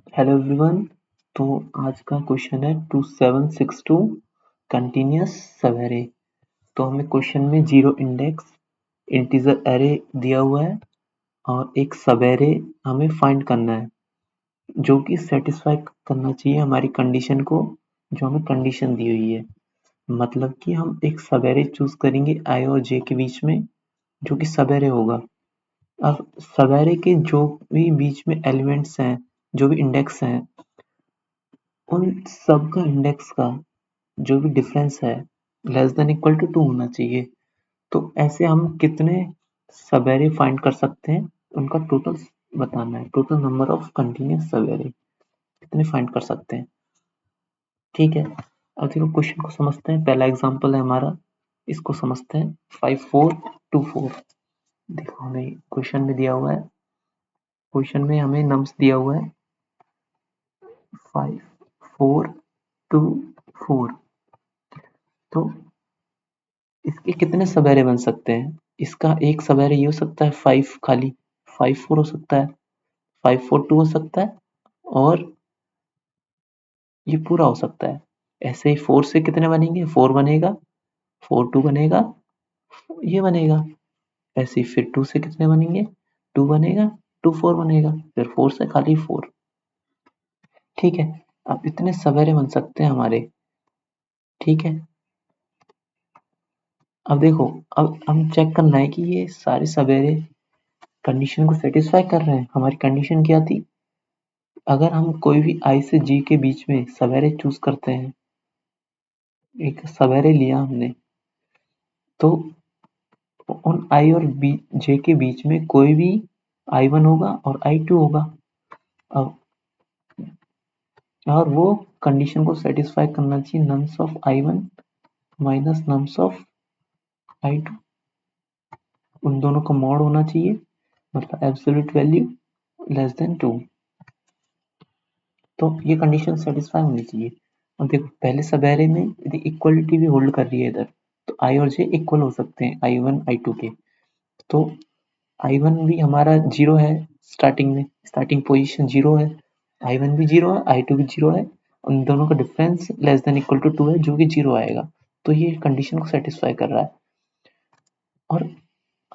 Hello everyone. तो आज का क्वेश्चन है 2762 कंटिन्यूअस सवेरे। तो हमें क्वेश्चन में जीरो इंडेक्स इंटीजर एरे दिया हुआ है और एक सवेरे हमें फाइंड करना है जो कि सेटिस्फाई करना चाहिए हमारी कंडीशन को, जो हमें कंडीशन दी हुई है। मतलब कि हम एक सवेरे चूज करेंगे आई और जे के बीच में, जो कि सवेरे होगा। अब सवेरे के जो भी बीच में एलिमेंट्स हैं, जो भी इंडेक्स हैं, उन सब का इंडेक्स का जो भी डिफरेंस है लेस देन इक्वल टू 2 होना चाहिए। तो ऐसे हम कितने सवेरे फाइंड कर सकते हैं, उनका टोटल बताना है। टोटल नंबर ऑफ कंटिन्यूअस सवेरे कितने फाइंड कर सकते हैं। ठीक है, अब देखो क्वेश्चन को समझते हैं। पहला एग्जांपल है हमारा, इसको समझते हैं। 5424। देखो हमें क्वेश्चन में दिया हुआ है, क्वेश्चन में हमें नम्स दिया हुआ है 5424। तो इसके कितने सवेरे बन सकते हैं? इसका एक सवेरे ये हो सकता है 5, खाली 54 हो सकता है, 542 हो सकता है, और ये पूरा हो सकता है। ऐसे ही 4 से कितने बनेंगे? 4 बनेगा, 42 बनेगा, ये बनेगा। ऐसे ही फिर 2 से कितने बनेंगे? 2 बनेगा, 24 बनेगा, फिर 4 से खाली 4। ठीक है, अब इतने सवेरे बन सकते हैं हमारे। ठीक है, अब देखो, अब हम चेक करना है कि ये सारे सवेरे कंडीशन को सेटिस्फाई कर रहे हैं। हमारी कंडीशन क्या थी? अगर हम कोई भी आई से जी के बीच में सवेरे चूज करते हैं, एक सवेरे लिया हमने, तो उन आई और बी जे के बीच में कोई भी I1 होगा और I2 होगा। अब और वो कंडीशन को सेटिस्फाई करना चाहिए nums of I1 minus nums of I2, उन दोनों का मॉड होना चाहिए, मतलब एब्सोल्यूट वैल्यू लेस देन 2। तो ये कंडीशन सेटिस्फाई होनी चाहिए। अब देखो पहले सवेरे में यदि इक्वलिटी भी होल्ड कर रही है इधर, तो आई और जे इक्वल हो सकते हैं I1 I2 के। तो I1 भी हमारा जीरो है, स्टार्टिंग में स्टार्टिंग पोजीशन जीरो है, I1 भी जीरो है, I2 भी जीरो है। उन दोनों का difference less than equal to 2 है, जो कि जीरो आएगा। तो ये कंडीशन को सेटिस्फाई कर रहा है। और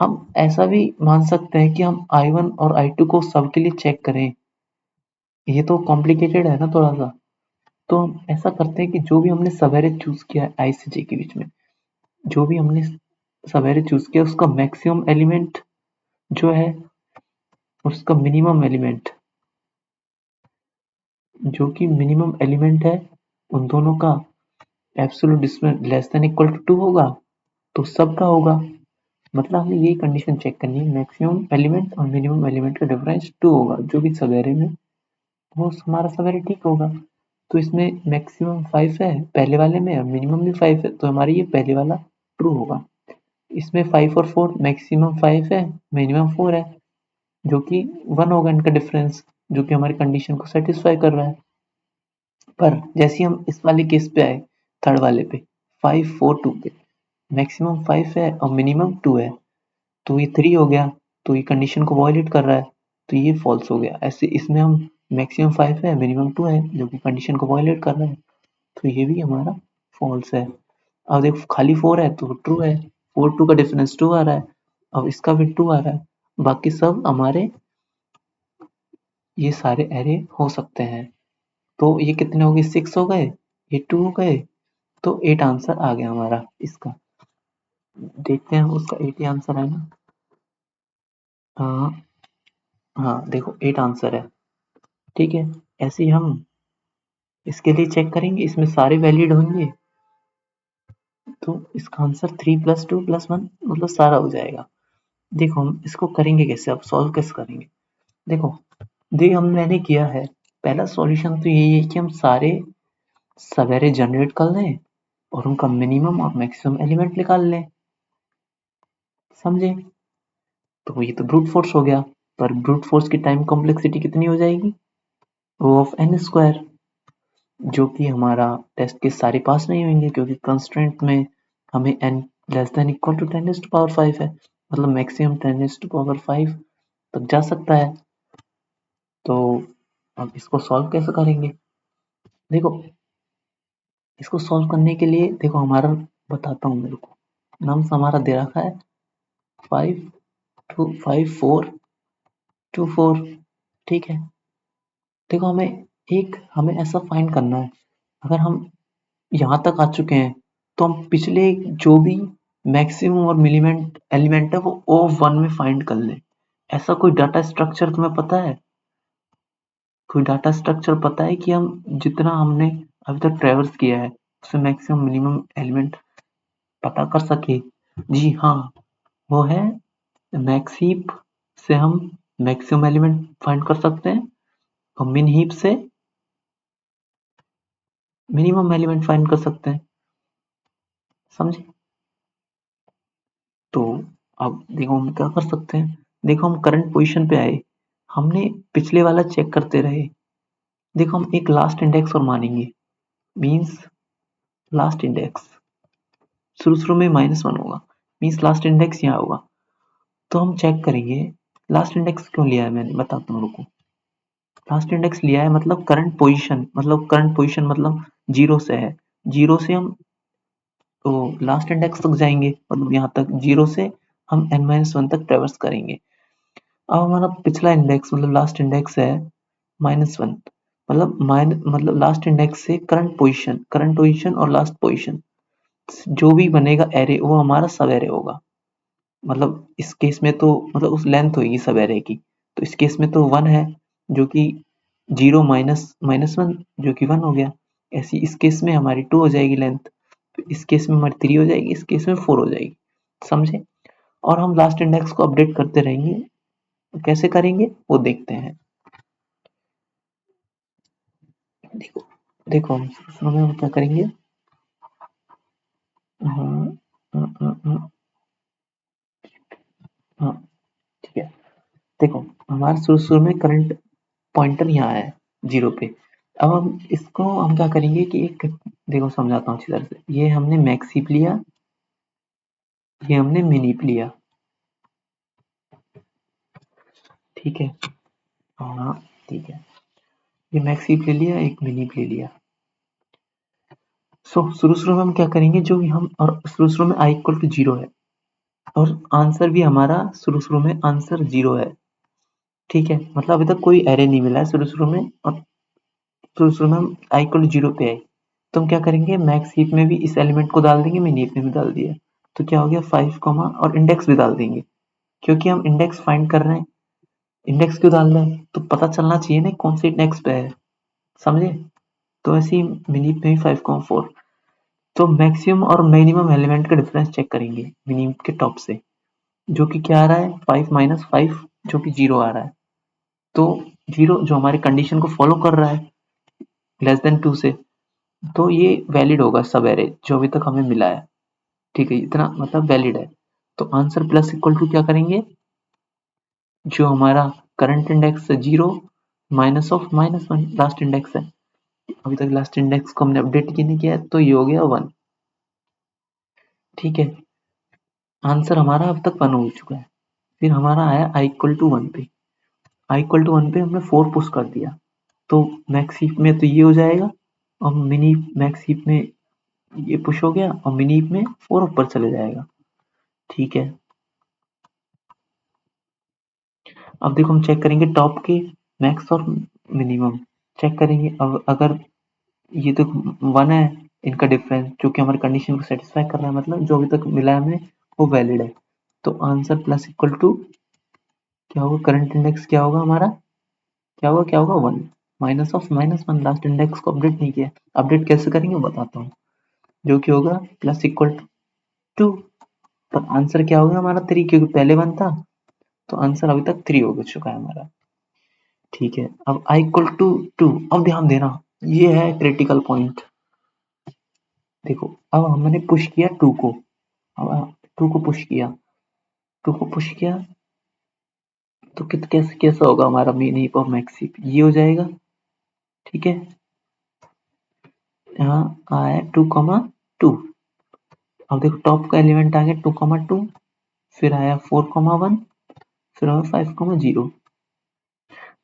हम ऐसा भी मान सकते हैं कि हम I1 और I2 को सबके लिए चेक करें। ये तो कॉम्प्लिकेटेड है ना थोड़ा सा। तो हम ऐसा करते हैं कि जो भी हमने सवेरे चूज किया है आई से जे के बीच में, जो भी हमने सवेरे चूज किया उसका मैक्सिमम एलिमेंट जो है, उसका मिनिमम एलिमेंट जो कि मिनिमम एलिमेंट है, उन दोनों का absolute difference less than equal to 2 होगा, तो सबका होगा। मतलब हमें यही कंडीशन चेक करनी है, मैक्सिमम एलिमेंट और मिनिमम एलिमेंट का डिफरेंस 2 होगा, जो भी सवेरे में वो हमारा सवेरे ठीक होगा। तो इसमें मैक्सिमम 5 है पहले वाले में और मिनिमम भी 5 है, तो हमारी ये पहले वाला ट्रू होगा। इसमें 5 और 4, मैक्सिमम 5 है, मिनिमम 4 है, जो कि 1 होगा इनका डिफरेंस, जो कि हमारी कंडीशन को सेटिस्फाई कर रहा है। पर जैसे ही हम इस वाले केस पे आए, थर्ड वाले पे 542 पे, मैक्सिमम 5 है और मिनिमम 2 है, तो ये 3 हो गया, तो ये कंडीशन को वॉयलेट कर रहा है, तो ये फॉल्स हो गया। ऐसे इसमें हम मैक्सिमम 5 है, मिनिमम 2 है, जो कि कंडीशन को वॉयलेट कर रहा है, तो ये भी हमारा फॉल्स है। अब देखो खाली 4 है तो ट्रू है, 4 2 का डिफरेंस 2 आ रहा है, अब इसका भी 2 आ रहा है। बाकी सब हमारे ये सारे एरे हो सकते हैं। तो ये कितने हो गए? 6 हो गए, ये 2 हो गए, तो 8 आंसर आ गया हमारा इसका। देखते हैं उसका 8 ही आंसर है ना। हाँ, हाँ देखो 8 आंसर है। ठीक है, ऐसे ही हम इसके लिए चेक करेंगे, इसमें सारे वैलिड होंगे, तो इसका आंसर 3 प्लस 2 प्लस 1 मतलब सारा हो जाएगा। देखो हम इसको करेंगे कैसे, अब सॉल्व कैसे करेंगे। देखो मैंने किया है, पहला सॉल्यूशन तो यही है कि हम सारे सवेरे जनरेट कर लें और उनका मिनिमम और मैक्सिमम एलिमेंट निकाल लें। समझे? तो ये तो ब्रूट फोर्स हो गया, पर ब्रूट फोर्स की टाइम कॉम्प्लेक्सिटी कितनी हो जाएगी? O ऑफ n स्क्वायर, जो कि हमारा टेस्ट के सारे पास नहीं होंगे, क्योंकि कंस्ट्रेंट में हमें n less than equal to 10⁻5 है, मतलब मैक्सिमम 10⁻5 तक जा सकता है। तो अब इसको सॉल्व कैसे करेंगे? देखो, इसको सॉल्व करने के लिए देखो हमारा, बताता हूँ मेरे को, नम्स हमारा दे रखा है 5 2 5 4 2 4, ठीक है। देखो हमें ऐसा फाइंड करना है, अगर हम यहाँ तक आ चुके हैं तो हम पिछले जो भी मैक्सिमम और मिनिमम एलिमेंट है वो O1 में फाइंड कर लें। ऐसा कोई डाटा स्ट्रक्चर तुम्हें पता है? कोई डाटा स्ट्रक्चर पता है कि हम जितना हमने अभी तक ट्रेवर्स किया है उससे मैक्सिमम मिनिमम एलिमेंट पता कर सके? जी हाँ, वो है मैक्स हीप से हम मैक्सिमम एलिमेंट फाइंड कर सकते हैं और मिन हीप से मिनिमम एलिमेंट फाइंड कर सकते हैं, समझे? तो अब देखो हम क्या कर सकते हैं, देखो हम करंट पोजीशन पे आए, हमने पिछले वाला चेक करते रहे। देखो हम एक लास्ट इंडेक्स और मानेंगे, मीन्स लास्ट इंडेक्स शुरू में -1 होगा, मीन्स लास्ट इंडेक्स यहाँ होगा। तो हम चेक करेंगे लास्ट इंडेक्स क्यों लिया है मैंने, बताता हूँ रुको। लास्ट इंडेक्स लिया है मतलब करंट पोजीशन मतलब 0 से है, 0 से हम तो लास्ट इंडेक्स तक जाएंगे, मतलब यहाँ तक 0 से हम n-1 तक ट्रेवर्स करेंगे। अब हमारा पिछला इंडेक्स मतलब लास्ट इंडेक्स है -1, मतलब लास्ट इंडेक्स से करंट पोजीशन और लास्ट पोजीशन जो भी बनेगा एरे वो हमारा सब एरे होगा। मतलब इस केस में तो मतलब उस लेंथ होगी सब एरे की, तो इस केस में तो 1 है जो कि 0 -1 जो कि 1 हो गया। ऐसी इस केस में हमारी 2 हो जाएगी लेंथ, तो इस केस में हमारी 3 हो जाएगी, इस केस में 4 हो जाएगी, समझे? और हम लास्ट इंडेक्स को अपडेट करते रहेंगे, कैसे करेंगे वो देखते हैं। देखो देखो हम शुरू में हम क्या करेंगे, हाँ हाँ हाँ हाँ हाँ, ठीक है। देखो हमारे शुरू में करंट पॉइंटर यहाँ है 0 पे। अब हम इसको हम क्या करेंगे कि एक, देखो समझाता हूँ अच्छी तरह से, ये हमने मैक्स हीप लिया, ये हमने मिन हीप लिया, ठीक है। हाँ ठीक है, ये मैक्स हीप ले लिया, एक मिन हीप ले लिया। सो शुरू में हम क्या करेंगे, जो भी हम, और शुरू में i इक्वल टू 0 है और आंसर भी हमारा शुरू में आंसर 0 है, ठीक है। मतलब अभी तक कोई एरे नहीं मिला है शुरू में, और शुरू में हम i इक्वल टू 0 पे आए, तो हम क्या करेंगे मैक्स हीप में भी इस एलिमेंट को डाल देंगे, मिन हीप में भी डाल दिया, तो क्या हो गया 5 कॉमा और इंडेक्स भी डाल देंगे, क्योंकि हम इंडेक्स फाइंड कर रहे हैं। इंडेक्स क्यों डाल रहे हैं, तो पता चलना चाहिए ना कौन सी इंडेक्स पे है, समझे? तो ऐसे ही मिन हीप में भी 5,4, तो मैक्सिमम और मिनिमम एलिमेंट का डिफरेंस चेक करेंगे मिन हीप के टॉप से, जो कि क्या आ रहा है 5 - 5 जो कि 0 आ रहा है। तो 0 जो हमारी कंडीशन को फॉलो कर रहा है लेस देन 2 से, तो ये वैलिड होगा सब एरे जो अभी तक हमें मिला है, ठीक है, इतना मतलब वैलिड है। तो आंसर प्लस इक्वल टू क्या करेंगे, जो हमारा करंट इंडेक्स है 0 माइनस ऑफ -1 लास्ट इंडेक्स है, अभी तक लास्ट इंडेक्स को हमने अपडेट ही नहीं किया है, तो ये हो गया 1, ठीक है। आंसर हमारा अब तक 1 हो चुका है। फिर हमारा आया i इक्वल टू 1 पे, i इक्वल टू 1 पे हमने 4 पुश कर दिया, तो मैक्स हीप में तो ये हो जाएगा, और मिनी मैक्स हीप में ये पुश हो गया, और मिनी हीप में 4 ऊपर चले जाएगा, ठीक है। अब देखो हम चेक करेंगे टॉप के मैक्स और मिनिमम चेक करेंगे। अब अगर ये तो 1 है इनका डिफरेंस, जो कि हमारी कंडीशन को सेटिस्फाई कर रहा है, मतलब जो अभी तक मिला है हमें वो वैलिड है। तो आंसर प्लस इक्वल टू क्या होगा, करंट इंडेक्स क्या होगा हमारा, क्या होगा 1 माइनस ऑफ -1, लास्ट इंडेक्स को अपडेट नहीं किया, अपडेट कैसे करेंगे वो बताता हूँ, जो कि होगा प्लस इक्वल टू 2, तो आंसर क्या होगा हमारा 3, क्योंकि पहले 1 था, तो आंसर अभी तक 3 हो चुका है हमारा, ठीक है। अब i इक्वल टू 2, अब ध्यान देना ये है क्रिटिकल पॉइंट। देखो अब हमने पुश किया 2 को, अब 2 को पुश किया, 2 को पुश किया, तो कैसे कैसा होगा हमारा मिन हीप और मैक्स हीप, ये हो जाएगा, ठीक है। यहाँ आया 2,2, अब देखो टॉप का एलिमेंट आ गया 2,2, फिर आया 4,1, फिर आया 5,0,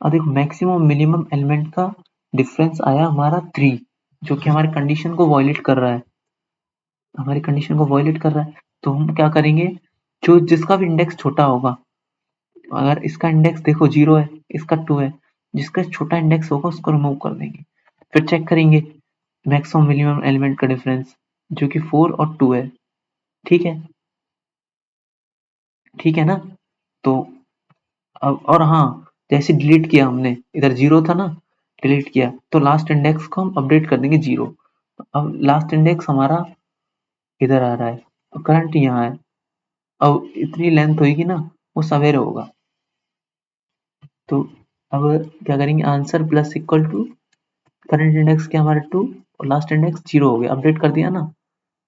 अब देखो मैक्सिमम मिनिमम एलिमेंट का डिफरेंस आया हमारा 3, जो कि हमारी कंडीशन को वॉयलेट कर रहा है, हमारी कंडीशन को वॉयलेट कर रहा है। तो हम क्या करेंगे, जो जिसका भी इंडेक्स छोटा होगा, अगर इसका इंडेक्स देखो 0 है, इसका 2 है, जिसका छोटा इंडेक्स होगा उसको रिमूव कर देंगे। फिर चेक करेंगे मैक्सिमम मिनिमम एलिमेंट का डिफरेंस, जो कि 4 और 2 है। ठीक है, ठीक है ना। तो अब और हाँ, जैसे डिलीट किया हमने, इधर 0 था ना, डिलीट किया तो लास्ट इंडेक्स को हम अपडेट कर देंगे 0। अब लास्ट इंडेक्स हमारा इधर आ रहा है और करंट यहाँ है। अब इतनी लेंथ होगी ना, वो सवेरे होगा। तो अब क्या करेंगे, answer plus equal to current index क्या हमारा 2 और लास्ट इंडेक्स 0 हो गया, अपडेट कर दिया ना,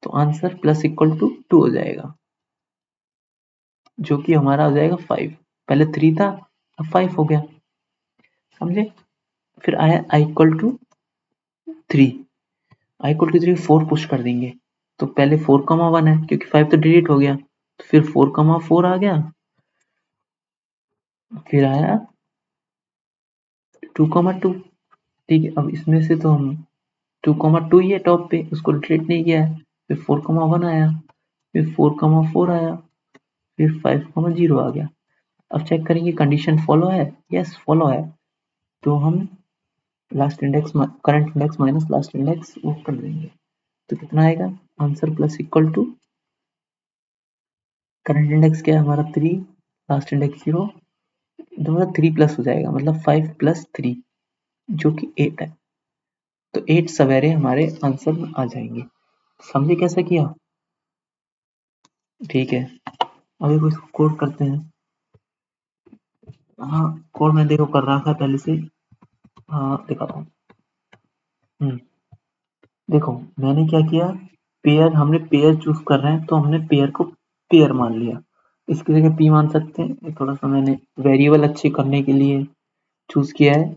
तो आंसर प्लस इक्वल टू 2 हो जाएगा, जो कि हमारा हो जाएगा 5। पहले 3 था, अब 5 हो गया, समझे। फिर आया I equal to 3, I equal to 3 4 push कर देंगे। तो पहले 4,1 है क्योंकि 5 तो डिलीट हो गया, तो फिर 4,4 आ गया, फिर आया 2,2। ठीक है, अब इसमें से तो हम 2,2 ही है टॉप पे, उसको डिलीट नहीं किया है। फिर 4,1 आया, फिर 4,4 आया, फिर 5,0 आ गया। अब चेक करेंगे कंडीशन फॉलो है, यस फॉलो है। तो हम last index current index minus last index वो कर देंगे, तो कितना आएगा, answer plus equal to current index क्या है हमारा 3, लास्ट इंडेक्स 0, दोनों 3 प्लस हो जाएगा, मतलब 5 प्लस 3 जो कि 8 है। तो 8 सवेरे हमारे आंसर में आ जाएंगे। समझे कैसे किया। ठीक है, अभी कुछ कोड करते हैं। हाँ, कोड मैं देखो कर रहा था पहले से। हाँ दिखाता हूँ। हम्म, देखो मैंने क्या किया, पेयर, हमने पेयर चूज कर रहे हैं तो हमने पेयर को पेयर मान लिया। इसकी जगह पी मान सकते हैं, ये थोड़ा सा मैंने वेरिएबल अच्छे करने के लिए चूज किया है,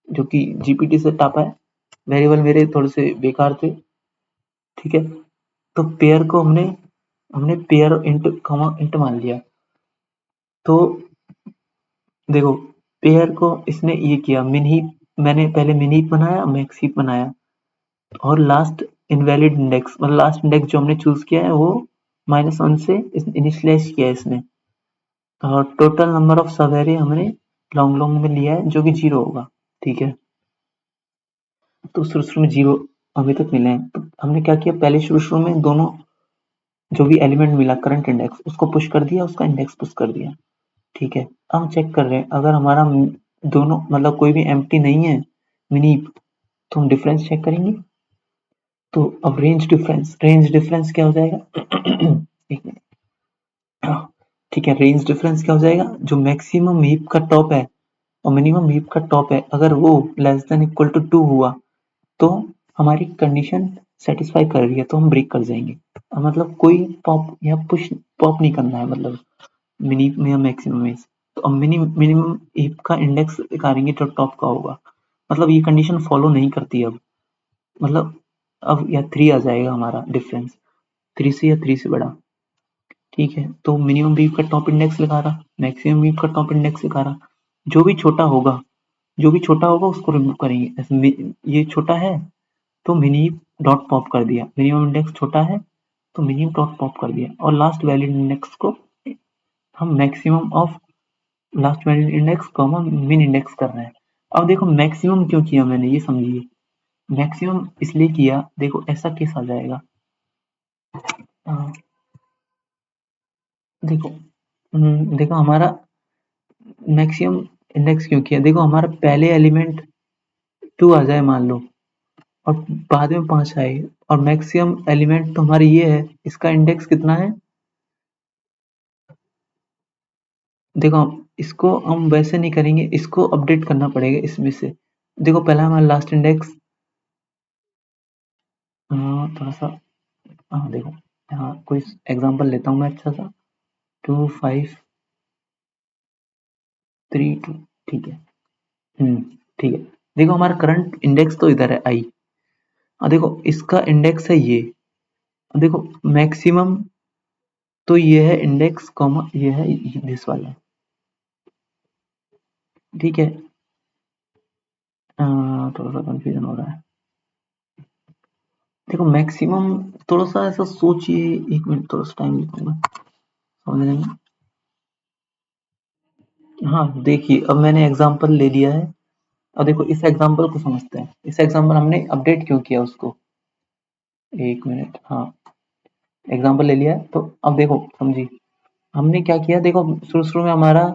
जो कि जीपीटी से टापा है। वेरिएबल मेरे थोड़े से बेकार थे, ठीक है। तो पेयर को हमने हमने पेयर इंट कॉमा इंट मान लिया। तो देखो पेयर को इसने ये किया मिन हीप, मैंने पहले मिन हीप बनाया, मैक्स हीप बनाया, और लास्ट इनवैलिड इंडेक्स, मतलब लास्ट इंडेक्स जो हमने चूज किया है वो -1 से इनिशियलाइज किया है इसने। और टोटल नंबर ऑफ सब एरे हमने लॉन्ग लॉन्ग में लिया है, जो कि 0 होगा। ठीक है, तो शुरू शुरू में 0 अभी तक मिले हैं। तो हमने क्या किया, पहले शुरू शुरू में दोनों जो भी एलिमेंट मिला करंट इंडेक्स उसको पुश कर दिया, उसका इंडेक्स पुश कर दिया। ठीक है, अब हम चेक कर रहे हैं अगर हमारा दोनों मतलब कोई भी एम्प्टी नहीं है मिनी, तो हम डिफरेंस चेक करेंगे। तो अब रेंज डिफरेंस क्या हो जाएगा एक मिनट। ठीक है, रेंज डिफरेंस क्या हो जाएगा, जो मैक्सिमम हीप का टॉप है और मिनिमम हीप का टॉप है, अगर वो लेस देन इक्वल टू 2 हुआ तो हमारी कंडीशन सेटिस्फाई कर रही है, तो हम ब्रेक कर जाएंगे। मतलब कोई पॉप या पुश पॉप नहीं करना है, मतलब मिनी में या मैक्सिमम में। तो अब मिनिमम हीप का इंडेक्स निकालेंगे जो टॉप का होगा, मतलब ये कंडीशन फॉलो नहीं करती अब, मतलब अब या 3 आ जाएगा हमारा डिफरेंस, 3 से या 3 से बड़ा। ठीक है, तो मिनिमम वीव का टॉप इंडेक्स लगा रहा, मैक्सिमम वीव का टॉप इंडेक्स लगा रहा, जो भी छोटा होगा, जो भी छोटा होगा उसको रिमूव करेंगे। ये छोटा है तो मिनी डॉट पॉप कर दिया, मिनिमम इंडेक्स छोटा है तो मिनी डॉट पॉप कर दिया, और लास्ट वैलिड इंडेक्स को हम maximum of last valid index comma मिन इंडेक्स कर रहे हैं। अब देखो मैक्सिमम क्यों किया मैंने, ये समझिए। मैक्सिमम इसलिए किया, देखो ऐसा केस आ जाएगा। हाँ, देखो देखो हमारा मैक्सिमम इंडेक्स क्यों किया, देखो हमारा पहले एलिमेंट 2 आ जाए मान लो, और बाद में 5 आए, और मैक्सिमम एलिमेंट तो हमारी ये है, इसका इंडेक्स कितना है। देखो इसको हम वैसे नहीं करेंगे, इसको अपडेट करना पड़ेगा इसमें से। देखो पहला हमारा लास्ट इंडेक्स, थोड़ा सा, हाँ देखो, हाँ कोई एग्जांपल लेता हूँ मैं अच्छा सा, 2,5,3,2। ठीक है, ठीक है। देखो हमारा करंट इंडेक्स तो इधर है आई, और देखो इसका इंडेक्स है ये, और देखो मैक्सिमम तो ये है इंडेक्स कॉमा ये है दिस वाला। ठीक है, थोड़ा सा कंफ्यूजन हो रहा है। देखो मैक्सिमम, थोड़ा सा ऐसा सोचिए, एक मिनट थोड़ा सा टाइम लिखूंगा समझने में। हाँ देखिए, अब मैंने एग्जांपल ले लिया है। अब देखो इस एग्जांपल को समझते हैं। इस एग्जांपल हमने अपडेट क्यों किया उसको, एक मिनट। हाँ, एग्जांपल ले लिया है तो अब देखो समझिए हमने क्या किया। देखो शुरू शुरू में हमारा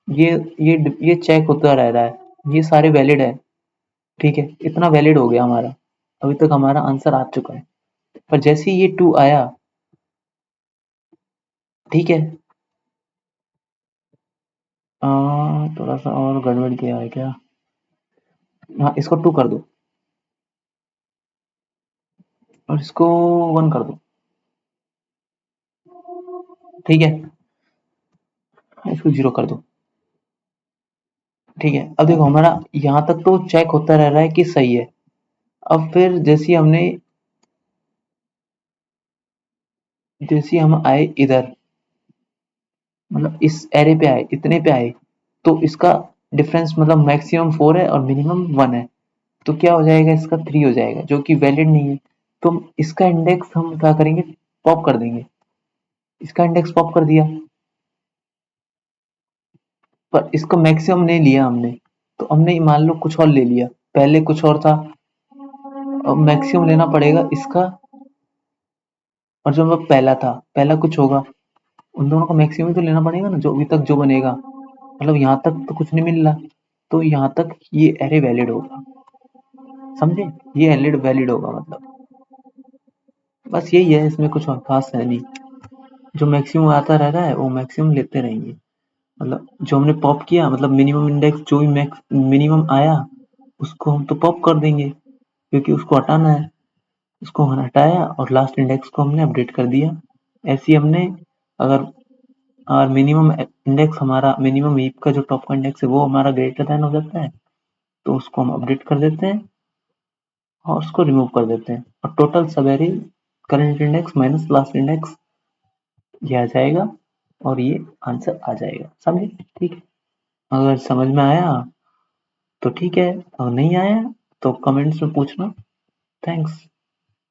ये ये चेक होता रह रहा है, ये सारे वैलिड है, ठीक है, इतना वैलिड हो गया हमारा। अभी तक हमारा आंसर आ चुका है। पर जैसे ही ये 2 आया, ठीक है, थोड़ा सा और गड़बड़ किया है क्या। हाँ, इसको 2 कर दो और इसको 1 कर दो, ठीक है, इसको 0 कर दो, ठीक है। अब देखो हमारा यहाँ तक तो चेक होता रह रहा है कि सही है। अब फिर जैसे हम आए इधर, मतलब इस एरे पे आए, इतने पे आए, तो इसका डिफरेंस मतलब मैक्सिमम 4 है और मिनिमम 1 है। तो क्या हो जाएगा, इसका 3 हो जाएगा, जो कि वैलिड नहीं है। तो इसका इंडेक्स हम क्या करेंगे, पॉप कर देंगे। इसका इंडेक्स पॉप कर दिया, पर इसका मैक्सिमम नहीं लिया हमने। तो हमने मान लो कुछ और ले लिया, पहले कुछ और था, अब मैक्सिमम लेना पड़ेगा इसका। और जो मतलब पहला था, पहला कुछ होगा, उन दोनों का मैक्सिमम तो लेना पड़ेगा ना, जो अभी तक जो बनेगा। मतलब यहाँ तक तो कुछ नहीं मिल रहा, तो यहाँ तक ये एरे वैलिड होगा, समझे। ये एरे वैलिड होगा मतलब, बस यही है, इसमें कुछ और खास है नहीं। जो मैक्सिमम आता रह रहा है वो मैक्सिमम लेते रहेंगे। मतलब जो हमने पॉप किया, मतलब मिनिमम इंडेक्स जो भी मैक्स मिनिमम आया, उसको हम तो पॉप कर देंगे, क्योंकि उसको हटाना है। उसको हटाया और लास्ट इंडेक्स को हमने अपडेट कर दिया। ऐसे ही हमने, अगर और मिनिमम इंडेक्स हमारा, मिनिमम हीप का जो टॉप का इंडेक्स है वो हमारा ग्रेटर देन हो जाता है, तो उसको हम अपडेट कर देते हैं और उसको रिमूव कर देते हैं, और टोटल सवेरी current index minus last index ये आ जाएगा, और ये आंसर आ जाएगा, समझे। ठीक है, अगर समझ में आया तो ठीक है, और नहीं आया तो कमेंट्स में पूछना। थैंक्स।